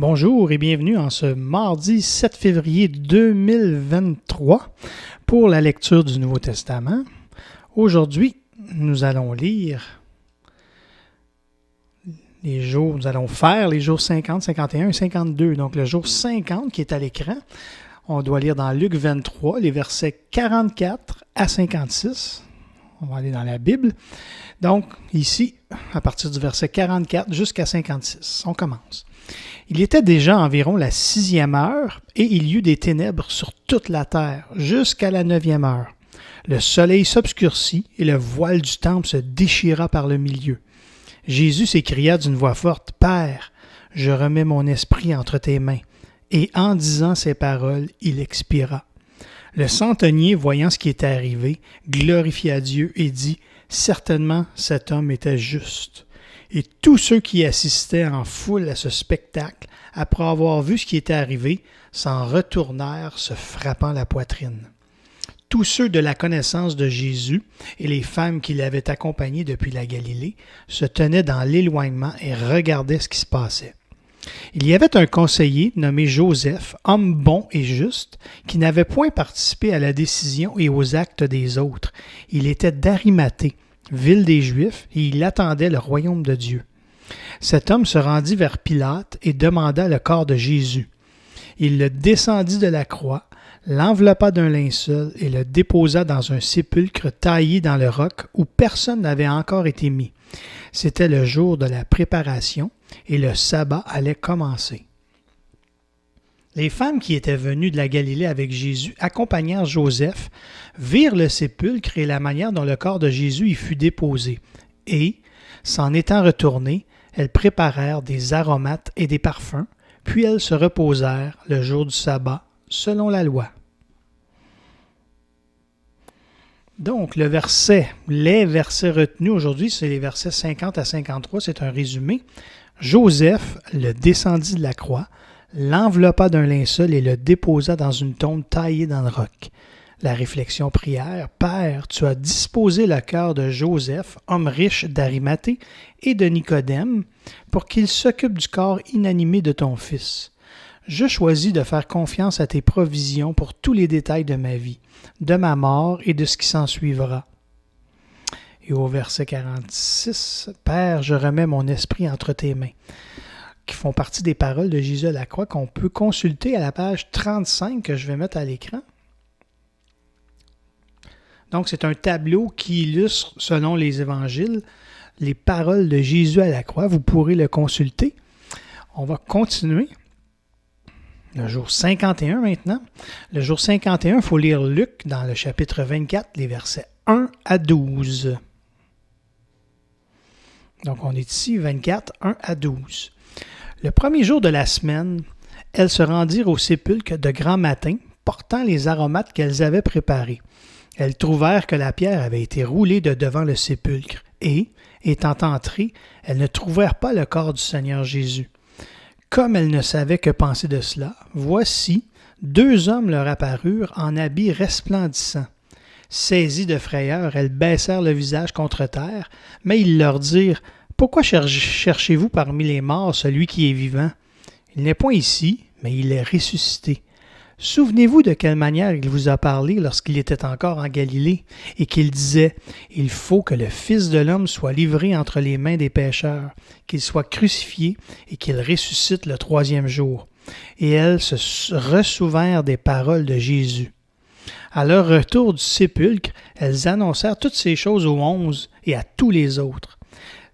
Bonjour et bienvenue en ce mardi 7 février 2023 pour la lecture du Nouveau Testament. Aujourd'hui, nous allons lire nous allons faire les jours 50, 51 et 52. Donc le jour 50 qui est à l'écran, on doit lire dans Luc 23 les versets 44 à 56. On va aller dans la Bible. Donc ici, à partir du verset 44 jusqu'à 56, on commence. Il était déjà environ la 6e heure, et il y eut des ténèbres sur toute la terre, jusqu'à la 9e heure. Le soleil s'obscurcit, et le voile du temple se déchira par le milieu. Jésus s'écria d'une voix forte, « Père, je remets mon esprit entre tes mains. » Et en disant ces paroles, il expira. Le centenier, voyant ce qui était arrivé, glorifia Dieu et dit, « Certainement, cet homme était juste. » Et tous ceux qui assistaient en foule à ce spectacle, après avoir vu ce qui était arrivé, s'en retournèrent se frappant la poitrine. Tous ceux de la connaissance de Jésus et les femmes qui l'avaient accompagné depuis la Galilée se tenaient dans l'éloignement et regardaient ce qui se passait. Il y avait un conseiller nommé Joseph, homme bon et juste, qui n'avait point participé à la décision et aux actes des autres. Il était d'Arimathée, ville des Juifs, et il attendait le royaume de Dieu. Cet homme se rendit vers Pilate et demanda le corps de Jésus. Il le descendit de la croix, l'enveloppa d'un linceul et le déposa dans un sépulcre taillé dans le roc où personne n'avait encore été mis. C'était le jour de la préparation et le sabbat allait commencer. Les femmes qui étaient venues de la Galilée avec Jésus accompagnèrent Joseph, virent le sépulcre et la manière dont le corps de Jésus y fut déposé, et, s'en étant retournées, elles préparèrent des aromates et des parfums, puis elles se reposèrent le jour du sabbat, selon la loi. Donc, les versets retenus aujourd'hui, c'est les versets 50 à 53, c'est un résumé. Joseph le descendit de la croix, l'enveloppa d'un linceul et le déposa dans une tombe taillée dans le roc. La réflexion prière, « Père, tu as disposé le cœur de Joseph, homme riche d'Arimathée, et de Nicodème, pour qu'il s'occupe du corps inanimé de ton Fils. Je choisis de faire confiance à tes provisions pour tous les détails de ma vie, de ma mort et de ce qui s'ensuivra. » Et au verset 46, « Père, je remets mon esprit entre tes mains. » qui font partie des paroles de Jésus à la croix qu'on peut consulter à la page 35 que je vais mettre à l'écran. Donc, c'est un tableau qui illustre, selon les évangiles, les paroles de Jésus à la croix. Vous pourrez le consulter. On va continuer. Le jour 51 maintenant. Le jour 51, il faut lire Luc dans le chapitre 24, les versets 1 à 12. Donc, on est ici, 24, 1 à 12. Le premier jour de la semaine, elles se rendirent au sépulcre de grand matin, portant les aromates qu'elles avaient préparés. Elles trouvèrent que la pierre avait été roulée de devant le sépulcre, et, étant entrées, elles ne trouvèrent pas le corps du Seigneur Jésus. Comme elles ne savaient que penser de cela, voici, 2 hommes leur apparurent en habits resplendissants. Saisies de frayeur, elles baissèrent le visage contre terre, mais ils leur dirent, « Pourquoi cherchez-vous parmi les morts celui qui est vivant? Il n'est point ici, mais il est ressuscité. Souvenez-vous de quelle manière il vous a parlé lorsqu'il était encore en Galilée, et qu'il disait, « Il faut que le Fils de l'homme soit livré entre les mains des pécheurs, qu'il soit crucifié et qu'il ressuscite le 3e jour. » Et elles se ressouvinrent des paroles de Jésus. À leur retour du sépulcre, elles annoncèrent toutes ces choses aux 11 et à tous les autres.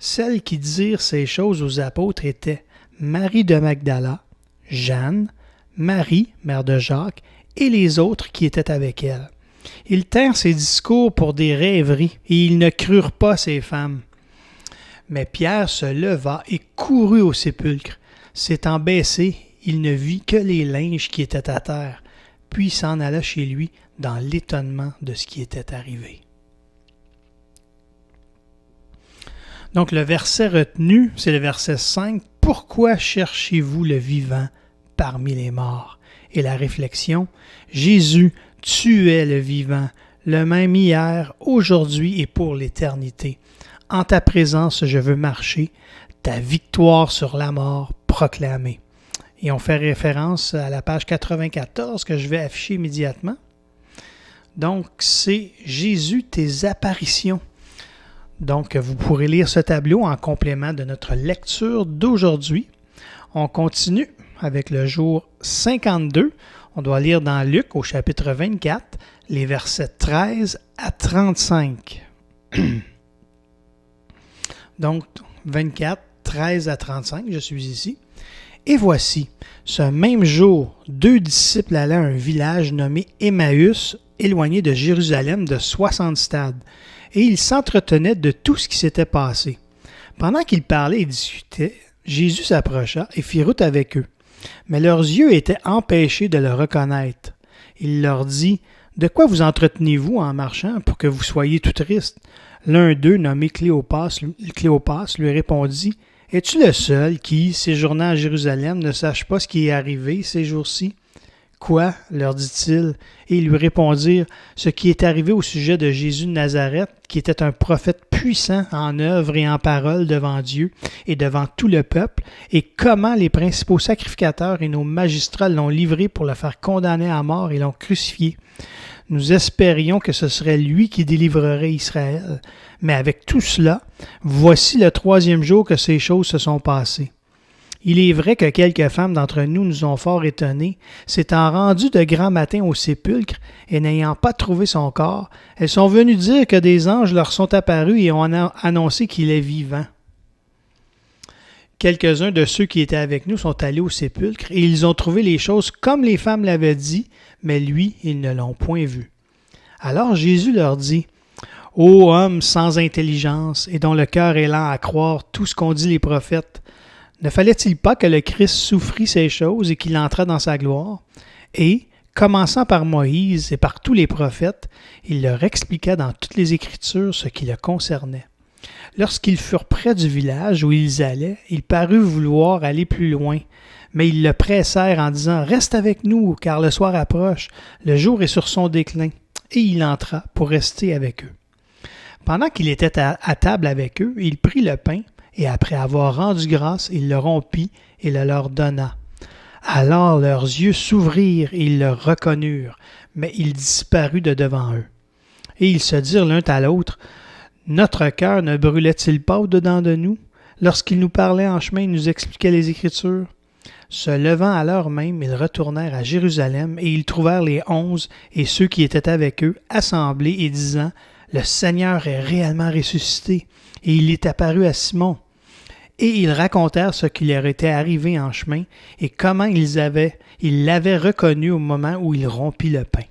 Celles qui dirent ces choses aux apôtres étaient Marie de Magdala, Jeanne, Marie, mère de Jacques, et les autres qui étaient avec elle. Ils tinrent ces discours pour des rêveries, et ils ne crurent pas ces femmes. Mais Pierre se leva et courut au sépulcre. S'étant baissé, il ne vit que les linges qui étaient à terre, puis il s'en alla chez lui dans l'étonnement de ce qui était arrivé. Donc le verset retenu, c'est le verset 5. « Pourquoi cherchez-vous le vivant parmi les morts? » Et la réflexion, « Jésus, tu es le vivant, le même hier, aujourd'hui et pour l'éternité. En ta présence, je veux marcher, ta victoire sur la mort proclamer. » Et on fait référence à la page 94 que je vais afficher immédiatement. Donc, c'est Jésus, tes apparitions. Donc, vous pourrez lire ce tableau en complément de notre lecture d'aujourd'hui. On continue avec le jour 52. On doit lire dans Luc au chapitre 24, les versets 13 à 35. Donc, 24, 13 à 35, je suis ici. Et voici, ce même jour, 2 disciples allaient à un village nommé Emmaüs, éloigné de Jérusalem de 60 stades, et ils s'entretenaient de tout ce qui s'était passé. Pendant qu'ils parlaient et discutaient, Jésus s'approcha et fit route avec eux. Mais leurs yeux étaient empêchés de le reconnaître. Il leur dit, « De quoi vous entretenez-vous en marchant pour que vous soyez tout tristes? » L'un d'eux, nommé Cléopas, lui répondit, « Es-tu le seul qui, séjournant à Jérusalem, ne sache pas ce qui est arrivé ces jours-ci? » « Quoi? » leur dit-il, et ils lui répondirent, « Ce qui est arrivé au sujet de Jésus de Nazareth, qui était un prophète puissant en œuvre et en parole devant Dieu et devant tout le peuple, et comment les principaux sacrificateurs et nos magistrats l'ont livré pour le faire condamner à mort et l'ont crucifié. Nous espérions que ce serait lui qui délivrerait Israël. Mais avec tout cela, voici le 3e jour que ces choses se sont passées. Il est vrai que quelques femmes d'entre nous ont fort étonnés, s'étant rendues de grand matin au sépulcre et n'ayant pas trouvé son corps, elles sont venues dire que des anges leur sont apparus et ont annoncé qu'il est vivant. Quelques-uns de ceux qui étaient avec nous sont allés au sépulcre et ils ont trouvé les choses comme les femmes l'avaient dit, mais lui, ils ne l'ont point vu. Alors Jésus leur dit, « Ô homme sans intelligence et dont le cœur est lent à croire tout ce qu'ont dit les prophètes, ne fallait-il pas que le Christ souffrit ces choses et qu'il entrât dans sa gloire? » Et, commençant par Moïse et par tous les prophètes, il leur expliqua dans toutes les Écritures ce qui le concernait. Lorsqu'ils furent près du village où ils allaient, il parut vouloir aller plus loin, mais ils le pressèrent en disant « Reste avec nous, car le soir approche, le jour est sur son déclin. » Et il entra pour rester avec eux. Pendant qu'il était à table avec eux, il prit le pain, et après avoir rendu grâce, il le rompit et le leur donna. Alors leurs yeux s'ouvrirent et ils le reconnurent, mais il disparut de devant eux. Et ils se dirent l'un à l'autre, « Notre cœur ne brûlait-il pas au-dedans de nous, lorsqu'il nous parlait en chemin et nous expliquait les Écritures? » Se levant à l'heure même, ils retournèrent à Jérusalem et ils trouvèrent les 11 et ceux qui étaient avec eux assemblés et disant, « Le Seigneur est réellement ressuscité, et il est apparu à Simon. » Et ils racontèrent ce qui leur était arrivé en chemin et comment ils l'avaient reconnu au moment où il rompit le pain.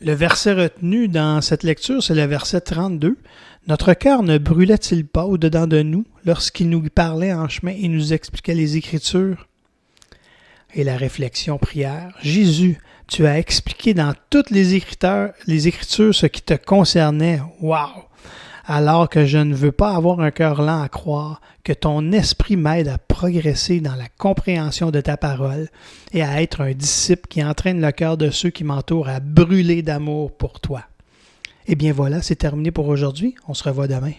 Le verset retenu dans cette lecture, c'est le verset 32. « Notre cœur ne brûlait-il pas au-dedans de nous lorsqu'il nous parlait en chemin et nous expliquait les Écritures? » Et la réflexion prière. « Jésus, tu as expliqué dans toutes les Écritures ce qui te concernait. Wow! Alors que je ne veux pas avoir un cœur lent à croire, que ton esprit m'aide à progresser dans la compréhension de ta parole et à être un disciple qui entraîne le cœur de ceux qui m'entourent à brûler d'amour pour toi. » Eh bien voilà, c'est terminé pour aujourd'hui. On se revoit demain.